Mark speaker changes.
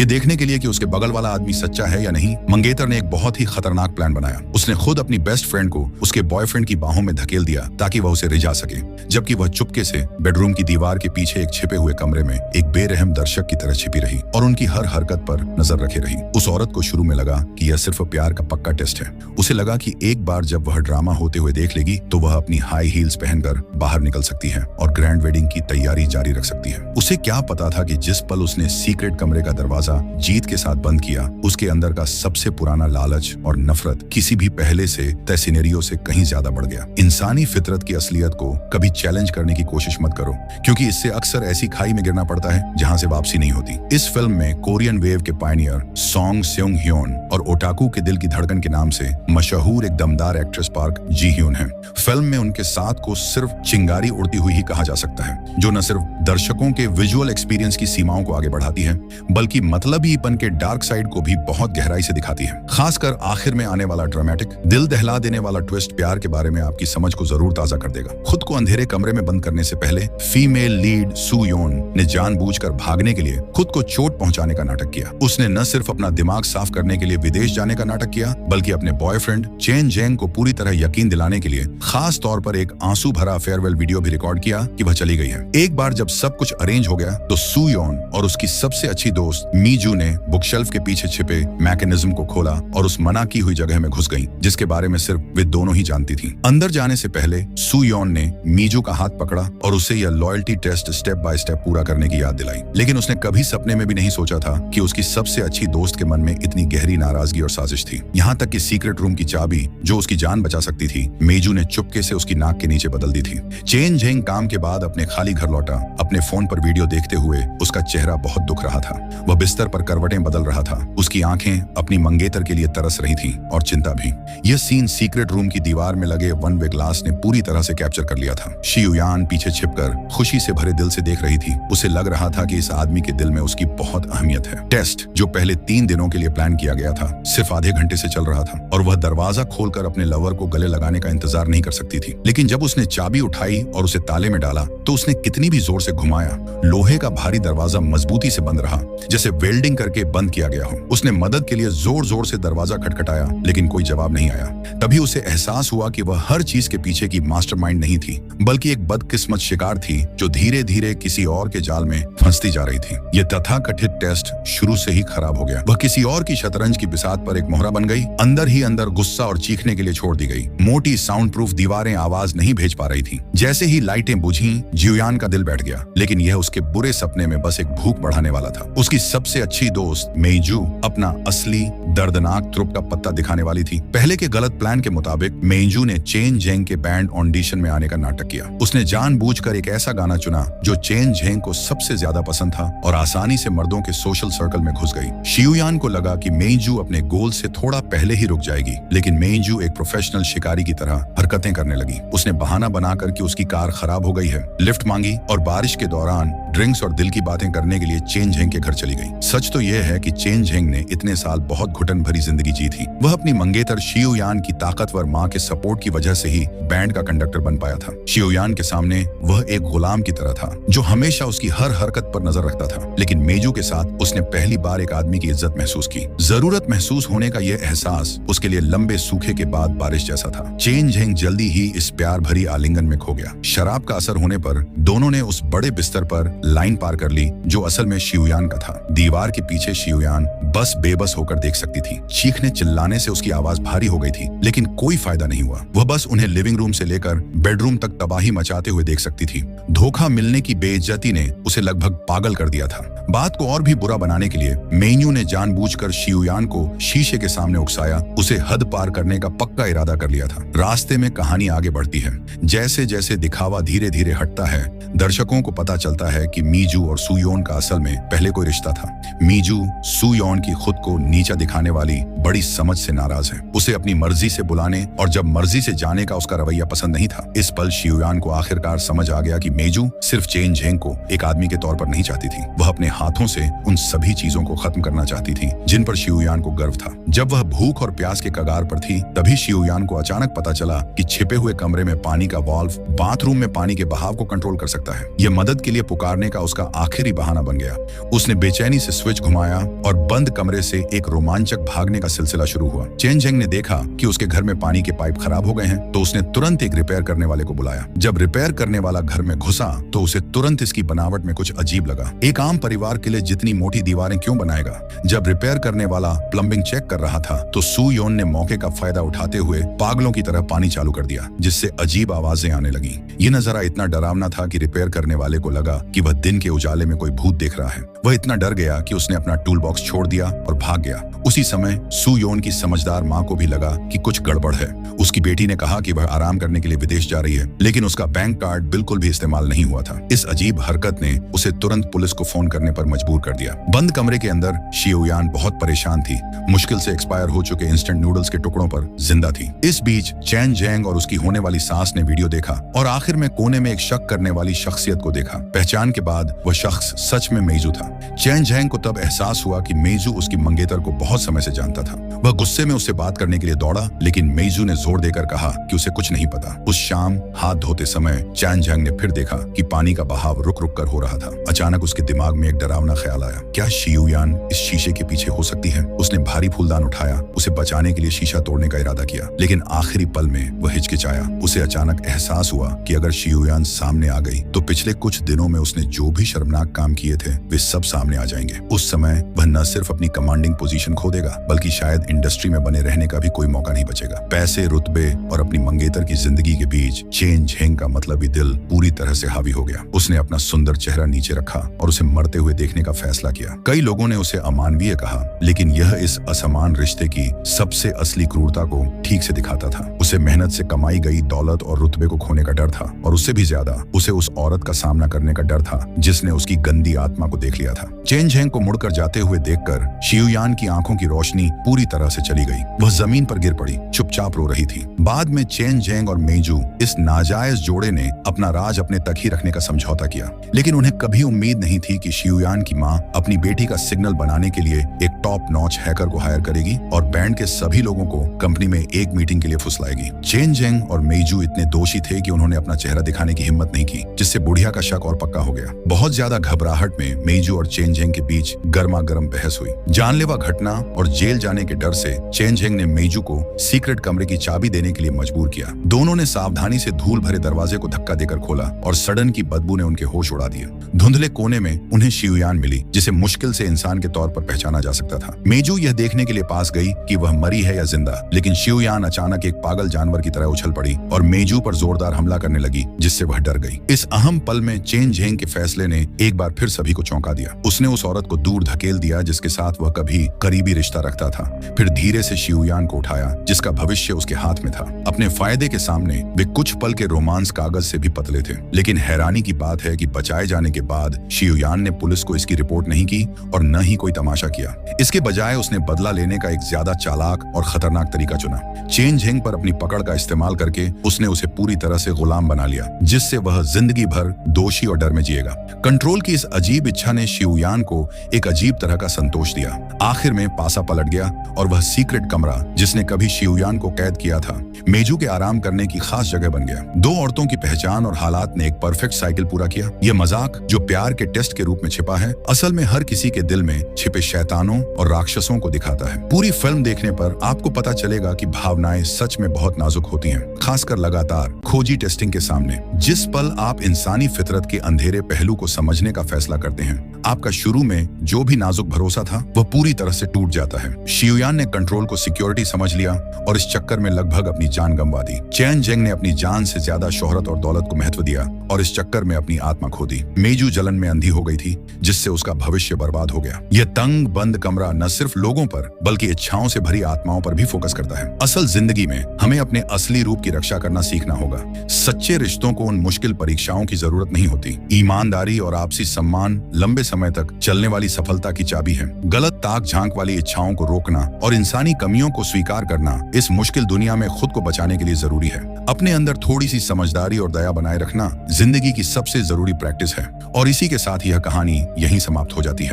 Speaker 1: ये देखने के लिए कि उसके बगल वाला आदमी सच्चा है या नहीं, मंगेतर ने एक बहुत ही खतरनाक प्लान बनाया। उसने खुद अपनी बेस्ट फ्रेंड को उसके बॉयफ्रेंड की बाहों में धकेल दिया ताकि वह उसे रिझा सके, जबकि वह चुपके से बेडरूम की दीवार के पीछे एक छिपे हुए कमरे में एक बेरहम दर्शक की तरह छिपी रही और उनकी हर हरकत पर नजर रखे रही। उस औरत को शुरू में लगा कि यह सिर्फ प्यार का पक्का टेस्ट है। उसे लगा कि एक बार जब वह ड्रामा होते हुए देख लेगी तो वह अपनी हाई हील्स पहनकर बाहर निकल सकती है और ग्रैंड वेडिंग की तैयारी जारी रख सकती है। उसे क्या पता था कि जिस पल उसने सीक्रेट कमरे का दरवाजा जीत के साथ बंद किया, उसके अंदर का सबसे पुराना लालच और नफरत किसी भी पहले से तय सिनेरियो से कहीं ज्यादा बढ़ गया। इंसानी फितरत की असलियत को कभी चैलेंज करने की कोशिश मत करो, क्योंकि इससे अक्सर ऐसी खाई में गिरना पड़ता है जहां से वापसी नहीं होती। इस फिल्म में कोरियन वेव के पायनियर सॉन्ग सेयोंग ह्योन और ओटाकू के दिल की धड़कन के नाम से मशहूर एक दमदार एक्ट्रेस पार्क जी ह्यून है। फिल्म में उनके साथ को सिर्फ चिंगारी उड़ती हुई ही कहा जा सकता है, जो न सिर्फ दर्शकों के विजुअल एक्सपीरियंस की सीमाओं को आगे बढ़ाती है, बल्कि मतलबीपन के डार्क साइड को भी बहुत गहराई से दिखाती है। खासकर आखिर में आने वाला ड्रामेटिक, दिल दहला देने वाला ट्विस्ट प्यार के बारे में आपकी समझ को जरूर ताजा कर देगा। खुद को अंधेरे कमरे में बंद करने से पहले फीमेल लीड सू योन ने जानबूझकर भागने के लिए खुद को चोट पहुंचाने का नाटक किया। उसने न सिर्फ अपना दिमाग साफ करने के लिए विदेश जाने का नाटक किया, बल्कि अपने बॉयफ्रेंड चेन जेंग को पूरी तरह यकीन दिलाने के लिए खास तौर पर एक आंसू भरा फेयरवेल वीडियो भी रिकॉर्ड किया कि वह चली गई है। एक बार जब सब कुछ अरेंज हो गया तो सू योन और उसकी सबसे अच्छी दोस्त मीजू ने बुकशेल्फ के पीछे छिपे मैकेनिज्म को खोला और उस मना की हुई जगह में घुस गईं, जिसके बारे में सिर्फ वे दोनों ही जानती थीं। अंदर जाने से पहले सू योन ने मीजू का हाथ पकड़ा और उसे यह loyalty test step by step पूरा करने की याद दिलाई। लेकिन उसने कभी सपने में भी नहीं सोचा था कि उसकी सबसे अच्छी दोस्त के मन में इतनी गहरी नाराजगी और साजिश थी। यहाँ तक कि सीक्रेट रूम की चाबी जो उसकी जान बचा सकती थी, मेजू ने चुपके से उसकी नाक के नीचे बदल दी थी। चेन जेंग काम के बाद अपने खाली घर लौटा। अपने फोन पर वीडियो देखते हुए उसका चेहरा बहुत दुख रहा था। वह बिस्तर पर करवटें बदल रहा था। उसकी आंखें अपनी मंगेतर के लिए तरस रही थीं और चिंता भी। यह सीन सीक्रेट रूम की दीवार में लगे वन वे ग्लास ने पूरी तरह से कैप्चर कर लिया था। शियुयान पीछे छिपकर खुशी से भरे दिल से देख रही थी। उसे लग रहा था कि इस आदमी के दिल में उसकी बहुत अहमियत है। टेस्ट जो पहले 3 दिनों के लिए प्लान किया गया था, सिर्फ आधे घंटे से चल रहा था और वह दरवाजा खोलकर अपने लवर को गले लगाने का इंतजार नहीं कर सकती थी। लेकिन जब उसने चाबी उठाई और उसे ताले में डाला तो उसने कितनी भी जोर से घुमाया, लोहे का भारी दरवाजा मजबूती से बंद रहा, जैसे वेल्डिंग करके बंद किया गया हो। उसने मदद के लिए जोर जोर से दरवाजा खटखटाया, लेकिन कोई जवाब नहीं आया। तभी उसे एहसास हुआ कि वह हर चीज के पीछे की मास्टरमाइंड नहीं थी, बल्कि एक बदकिस्मत शिकार थी जो धीरे धीरे किसी और के जाल में फंसती जा रही थी। यह तथाकथित टेस्ट शुरू से ही खराब हो गया। वह किसी और की शतरंज की बिसात पर एक मोहरा बन गई। अंदर ही अंदर गुस्सा और चीखने के लिए छोड़ दी गई। मोटी साउंड प्रूफ दीवारें आवाज नहीं भेज पा रही थी। जैसे ही लाइटें बुझी, जियुयान का दिल बैठ गया, लेकिन यह उसके बुरे सपने में बस एक भूख बढ़ाने वाला था। उसकी सबसे अच्छी दोस्त मेजू अपना असली दर्दनाक त्रुप का पत्ता दिखाने वाली थी। पहले के गलत प्लान के मुताबिक मेजू ने चेन जेंग के बैंड ऑडिशन में आने का नाटक किया। उसने जानबूझकर एक ऐसा गाना चुना जो चेन जेंग को सबसे ज्यादा पसंद था और आसानी से मर्दों के सोशल सर्कल में घुस गई। शियुयान को लगा कि मेजू अपने गोल से थोड़ा पहले ही रुक जाएगी, लेकिन मेजू एक प्रोफेशनल शिकारी की तरह हरकतें करने लगी। उसने बहाना बनाकर कि उसकी कार खराब हो गई है, लिफ्ट मांगी और बारिश के दौरान ड्रिंक्स और दिल की बातें करने के लिए चेन जेंग के घर चली गई। सच तो यह है कि चेन जेंग ने इतने साल बहुत घुटन भरी जिंदगी जी थी। वह अपनी मंगेतर शियुयान की ताकतवर मां के सपोर्ट की वजह से ही बैंड का कंडक्टर बन पाया था। शियुयान के सामने वह एक गुलाम की तरह था जो हमेशा उसकी हर हरकत पर नजर रखता था। लेकिन मेजू के साथ उसने पहली बार एक आदमी की इज्जत महसूस की। जरूरत महसूस होने का यह एहसास उसके लिए लंबे सूखे के बाद बारिश जैसा था। चेन जेंग जल्दी ही इस प्यार भरी आलिंगन में खो गया। शराब का असर होने पर दोनों ने उस बड़े बिस्तर पर लाइन पार कर ली जो असल में शियुयान का था। दीवार के पीछे शियुयान बस बेबस होकर देख सकती थी। चीखने चिल्लाने से उसकी आवाज भारी हो गई थी, लेकिन कोई फायदा नहीं हुआ। वह बस उन्हें लिविंग रूम से लेकर बेडरूम तक तबाही मचाते हुए देख सकती थी। धोखा मिलने की बेइज्जती ने उसे लगभग पागल कर दिया था। बात को और भी बुरा बनाने के लिए मेन्यू ने जानबूझकर शियुयान को शीशे के सामने उकसाया। उसे हद पार करने का पक्का इरादा कर लिया था। रास्ते में कहानी आगे बढ़ती है। जैसे जैसे दिखावा धीरे धीरे हटता है, दर्शकों को पता चलता है कि मीजू और सुयोन का असल में पहले कोई रिश्ता था। मीजू सुयोन की खुद को नीचा दिखाने वाली बड़ी समझ से नाराज है। उसे अपनी मर्जी से बुलाने और जब मर्जी से जाने का उसका रवैया पसंद नहीं था। इस पल शियुयान को आखिरकार समझ आ गया कि मेजू सिर्फ चेन जेंग को एक आदमी के तौर पर नहीं चाहती थी। वह अपने हाथों से उन सभी चीजों को खत्म करना चाहती थी जिन पर शियुयान को गर्व था। जब वह भूख और प्यास के कगार पर थी, तभी शियुयान को अचानक पता चला कि छिपे हुए कमरे में पानी का वाल्व बाथरूम में पानी के बहाव को कंट्रोल कर सकता लगता है। यह मदद के लिए पुकारने का उसका आखिरी बहाना बन गया। उसने बेचैनी से स्विच घुमाया और बंद कमरे से एक रोमांचक भागने का सिलसिला शुरू हुआ। चेन जेंग ने देखा कि उसके घर में पानी के पाइप खराब हो गए हैं, तो उसने तुरंत एक रिपेयर करने वाले को बुलाया। जब रिपेयर करने वाला घर में घुसा तो उसे तुरंत इसकी बनावट में कुछ अजीब लगा। एक आम परिवार के लिए जितनी मोटी दीवारें क्यों बनाएगा? जब रिपेयर करने वाला प्लम्बिंग चेक कर रहा था तो सू योन ने मौके का फायदा उठाते हुए पागलों की तरह पानी चालू कर दिया, जिससे अजीब आवाजें आने लगी। ये नजारा इतना डरावना था कि रिपेयर करने वाले को लगा कि वह दिन के उजाले में कोई भूत देख रहा है। वह इतना डर गया कि उसने अपना टूल बॉक्स छोड़ दिया और भाग गया। उसी समय सू योन की समझदार माँ को भी लगा कि कुछ गड़बड़ है। उसकी बेटी ने कहा कि वह आराम करने के लिए विदेश जा रही है, लेकिन उसका बैंक कार्ड बिल्कुल भी इस्तेमाल नहीं हुआ था। इस अजीब हरकत ने उसे तुरंत पुलिस को फोन करने पर मजबूर कर दिया। बंद कमरे के अंदर शियुयान बहुत परेशान थी। मुश्किल से एक्सपायर हो चुके इंस्टेंट नूडल्स के टुकड़ों पर जिंदा थी। इस बीच चैन जेंग और उसकी होने वाली सास ने वीडियो देखा और आखिर में कोने में एक शक करने वाली शख्सियत को देखा। पहचान के बाद वह शख्स सच में मेजू था। चैन जेंग को तब एहसास हुआ कि मेजू उसकी मंगेतर को बहुत समय से जानता था। वह गुस्से में उससे बात करने के लिए दौड़ा, लेकिन मेजू ने जोर देकर कहा कि उसे कुछ नहीं पता। उस शाम हाथ धोते समय चैन जेंग ने फिर देखा कि पानी का बहाव रुक रुक कर हो रहा था। अचानक उसके दिमाग में एक डरावना ख्याल आया, क्या शियुयान इस शीशे के पीछे हो सकती है? उसने भारी फूलदान उठाया, उसे बचाने के लिए शीशा तोड़ने का इरादा किया, लेकिन आखिरी पल में वह हिचकिचाया। उसे अचानक एहसास हुआ कि अगर शियुयान सामने आ गई तो पिछले कुछ दिनों में उसने जो भी शर्मनाक काम किए थे वे सब सामने आ जाएंगे। उस समय वह न सिर्फ अपनी कमांडिंग पोजीशन खो देगा, बल्कि शायद इंडस्ट्री में बने रहने का भी कोई मौका नहीं बचेगा। पैसे, रुतबे और अपनी मंगेतर की जिंदगी के बीच चेन झेंग का मतलबी दिल पूरी तरह से हावी हो गया। उसने अपना सुंदर चेहरा नीचे रखा और उसे मरते हुए देखने का फैसला किया। कई लोगों ने उसे अमानवीय कहा, लेकिन यह इस असमान रिश्ते की सबसे असली क्रूरता को ठीक से दिखाता था। उसे मेहनत से कमाई गई दौलत और रुतबे को खोने का डर था, और उससे भी ज्यादा उसे उस औरत का सामना करने का डर था जिसने उसकी गंदी आत्मा को देख लिया था। चेन झेंग को मुड़कर जाते हुए देखकर शियुयान की आंखों की रोशनी पूरी तरह से चली गई। वह जमीन पर गिर पड़ी, चुपचाप रो रही थी। बाद में चेन झेंग और मेजू इस नाजायज जोड़े ने अपना राज अपने तक ही रखने का समझौता किया, लेकिन उन्हें कभी उम्मीद नहीं थी कि शियुयान की माँ अपनी बेटी का सिग्नल बनाने के लिए एक टॉप नॉच हैकर को हायर करेगी और बैंड के सभी लोगों को कंपनी में एक मीटिंग के लिए फुसलाएगी। चेन झेंग और मेजू इतने दोषी थे कि उन्होंने अपना चेहरा दिखाने की हिम्मत नहीं की, जिससे बुढ़िया का शक और पक्का हो गया। बहुत ज्यादा घबराहट में मेजू और चेन झेंग के बीच गर्मा गर्म बहस हुई। जानलेवा घटना और जेल जाने के डर से चेन झेंग ने मेजू को सीक्रेट कमरे की चाबी देने के लिए मजबूर किया। दोनों ने सावधानी से धूल भरे दरवाजे को धक्का देकर खोला और सडन की बदबू ने उनके होश उड़ा दिए। धुंधले कोने में उन्हें शियुयान मिली, जिसे मुश्किल से इंसान के तौर पर पहचाना जा सकता था। मेजू यह देखने के लिए पास गई कि वह मरी है या जिंदा, लेकिन शियुयान अचानक एक पागल जानवर की तरह उछल पड़ी और मेजू पर जोरदार हमला करने लगी, जिससे वह डर गई। इस अहम पल में चेन झेंग के फैसले ने एक बार फिर सभी को चौंका दिया। उसने उस औरत को दूर धकेल दिया जिसके साथ वह कभी करीबी रिश्ता रखता था। फिर धीरे से शियुयान को उठाया, जिसका भविष्य उसके हाथ में था। अपने फायदे के सामने वे कुछ पल के रोमांस कागज से भी पतले थे, लेकिन हैरानी की बात है कि बचाए जाने के बाद शियुयान ने पुलिस को इसकी रिपोर्ट नहीं की और न ही कोई तमाशा किया। इसके बजाय उसने बदला लेने का एक ज्यादा चालाक और खतरनाक तरीका चुना। चेन झेंग पर अपनी पकड़ का इस्तेमाल करके उसने उसे पूरी तरह से गुलाम बना लिया, जिससे वह जिंदगी भर दोषी और डर में जिएगा। कंट्रोल की इस अजीब इच्छा ने शियुयान को एक अजीब तरह का संतोष दिया। आखिर में पासा पलट गया और वह सीक्रेट कमरा जिसने कभी शियुयान को कैद किया था, मेजू के आराम करने की खास जगह बन गया। दो औरतों की पहचान और हालात ने एक परफेक्ट साइकिल पूरा किया। यह मजाक जो प्यार के टेस्ट के रूप में छिपा है, असल में हर किसी के दिल में छिपे शैतानों और राक्षसों को दिखाता है। पूरी फिल्म देखने पर आपको पता चलेगा कि भावनाएं सच में बहुत नाजुक होती हैं, खासकर लगातार खोजी टेस्टिंग के सामने। जिस पल आप इंसानी फितरत के अंधेरे पहलू को समझने का फैसला करते हैं, आपका शुरू में जो भी नाजुक भरोसा था वह पूरी तरह से टूट जाता है। शियुयान ने कंट्रोल को सिक्योरिटी समझ लिया और इस चक्कर में लगभग अपनी जान गंवा दी। चेन झेंग ने अपनी जान से ज्यादा शोहरत और दौलत को महत्व दिया और इस चक्कर में अपनी आत्मा खो दी। मेजू जलन में अंधी हो गई थी, जिससे उसका भविष्य बर्बाद हो गया। यह तंग बंद कमरा न सिर्फ लोगों पर बल्कि इच्छाओं से भरी आत्माओं पर भी फोकस करता है। असल जिंदगी में हमें अपने असली रूप की रक्षा करना सीखना होगा। सच्चे रिश्तों को उन मुश्किल परीक्षाओं की जरूरत नहीं होती। ईमानदारी और आपसी सम्मान लंबे समय तक चलने वाली सफलता की चाबी है। गलत ताक झांक वाली इच्छाओं को रोकना और इंसानी कमियों को स्वीकार करना इस मुश्किल दुनिया में खुद को बचाने के लिए जरूरी है। अपने अंदर थोड़ी सी समझदारी और दया बनाए रखना जिंदगी की सबसे जरूरी प्रैक्टिस है। और इसी के साथ यह कहानी यहीं समाप्त हो जाती है।